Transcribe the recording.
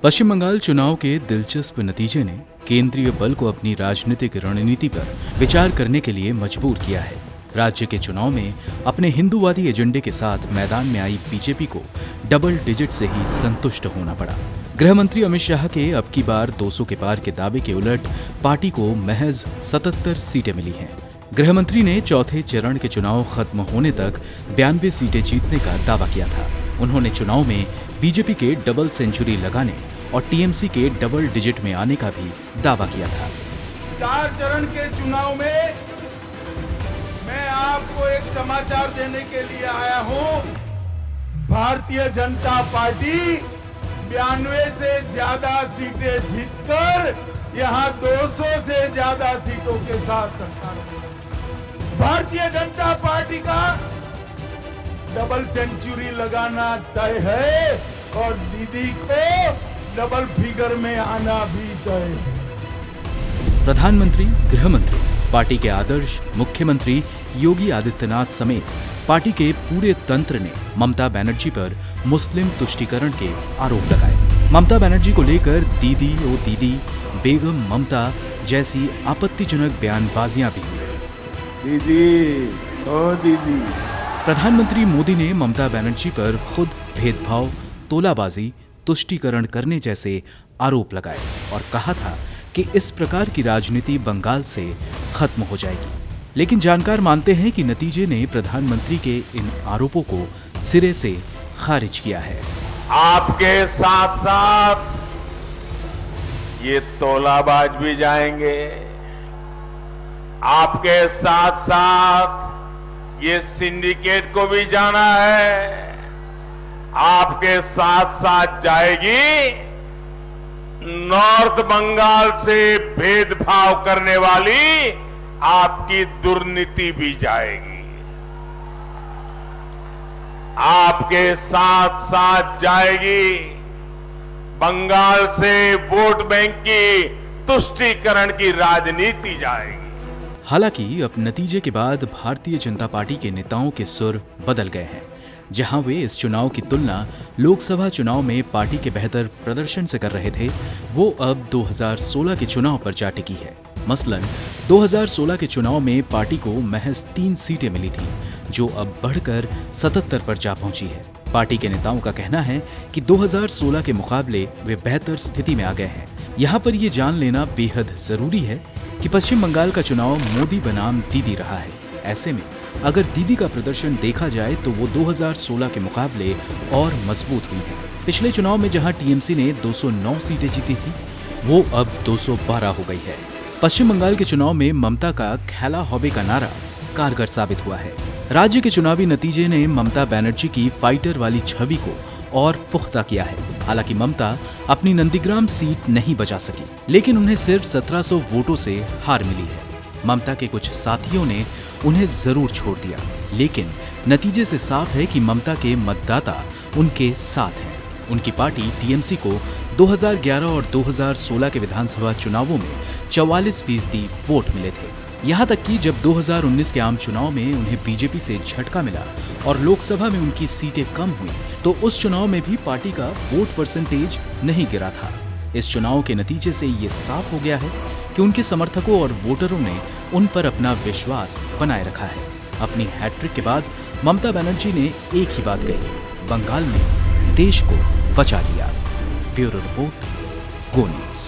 पश्चिम बंगाल चुनाव के दिलचस्प नतीजे ने केंद्रीय बल को अपनी राजनीतिक रणनीति पर विचार करने के लिए मजबूर किया है। राज्य के चुनाव में अपने हिंदूवादी एजेंडे के साथ मैदान में आई बीजेपी को डबल डिजिट से ही संतुष्ट होना पड़ा। गृह मंत्री अमित शाह के अब की बार 200 के पार के दावे के उलट पार्टी को महज 77 सीटें मिली हैं। गृह मंत्री ने चौथे चरण के चुनाव खत्म होने तक 92 सीटें जीतने का दावा किया था। उन्होंने चुनाव में बीजेपी के डबल सेंचुरी लगाने और टीएमसी के डबल डिजिट में आने का भी दावा किया था। 4 चरण के चुनाव में मैं आपको एक समाचार देने के लिए आया हूं। भारतीय जनता पार्टी 92 से ज्यादा सीटें जीतकर यहां 200 से ज्यादा सीटों के साथ सरकार में। भारतीय जनता पार्टी का डबल सेंचुरी लगाना तय है और दीदी को डबल फिगर में आना भी तय है। प्रधानमंत्री, गृह मंत्री, पार्टी के आदर्श मुख्यमंत्री योगी आदित्यनाथ समेत पार्टी के पूरे तंत्र ने ममता बनर्जी पर मुस्लिम तुष्टीकरण के आरोप लगाए। ममता बनर्जी को लेकर दीदी ओ दीदी, बेगम ममता जैसी आपत्तिजनक बयानबाजियां भी हुई। दीदी ओ दीदी। प्रधानमंत्री मोदी ने ममता बनर्जी पर खुद भेदभाव, तोलाबाजी, तुष्टीकरण करने जैसे आरोप लगाए और कहा था कि इस प्रकार की राजनीति बंगाल से खत्म हो जाएगी। लेकिन जानकार मानते हैं कि नतीजे ने प्रधानमंत्री के इन आरोपों को सिरे से खारिज किया है। आपके साथ साथ ये तोलाबाज भी जाएंगे, आपके साथ साथ ये सिंडिकेट को भी जाना है, आपके साथ साथ जाएगी नॉर्थ बंगाल से भेदभाव करने वाली आपकी दुर्नीति भी जाएगी। आपके साथ साथ जाएगी बंगाल से वोट बैंक की तुष्टीकरण की राजनीति जाएगी। हालांकि अब नतीजे के बाद भारतीय जनता पार्टी के नेताओं के सुर बदल गए हैं। जहां वे इस चुनाव की तुलना लोकसभा चुनाव में पार्टी के बेहतर प्रदर्शन से कर रहे थे, वो अब 2016 के चुनाव पर जा टिकी है। मसलन 2016 के चुनाव में पार्टी को महज 3 सीटें मिली थी, जो अब बढ़कर 77 पर जा पहुंची है। पार्टी के नेताओं का कहना है कि 2016 के मुकाबले वे बेहतर स्थिति में आ गए हैं। यहाँ पर ये जान लेना बेहद जरूरी है कि पश्चिम बंगाल का चुनाव मोदी बनाम दीदी रहा है। ऐसे में अगर दीदी का प्रदर्शन देखा जाए तो वो 2016 के मुकाबले और मजबूत हुई है। पिछले चुनाव में जहां टीएमसी ने 209 सीटें जीती थी, वो अब 212 हो गई है। पश्चिम बंगाल के चुनाव में ममता का खेला हॉबे का नारा कारगर साबित हुआ है। राज्य के चुनावी नतीजे ने ममता बनर्जी की फाइटर वाली छवि को और पुख्ता किया है। हालांकि ममता अपनी नंदीग्राम सीट नहीं बचा सकी, लेकिन उन्हें सिर्फ 1700 वोटों से हार मिली है। ममता के कुछ साथियों ने उन्हें जरूर छोड़ दिया, लेकिन नतीजे से साफ है कि ममता के मतदाता उनके साथ हैं। उनकी पार्टी टीएमसी को 2011 और 2016 के विधानसभा चुनावों में 44% वोट मिले थे। यहाँ तक कि जब 2019 के आम चुनाव में उन्हें बीजेपी से झटका मिला और लोकसभा में उनकी सीटें कम हुई, तो उस चुनाव में भी पार्टी का वोट परसेंटेज नहीं गिरा था। इस चुनाव के नतीजे से ये साफ हो गया है कि उनके समर्थकों और वोटरों ने उन पर अपना विश्वास बनाए रखा है। अपनी हैट्रिक के बाद ममता बनर्जी ने एक ही बात कही, बंगाल ने देश को बचा लिया। ब्यूरो रिपोर्ट, गो न्यूज़।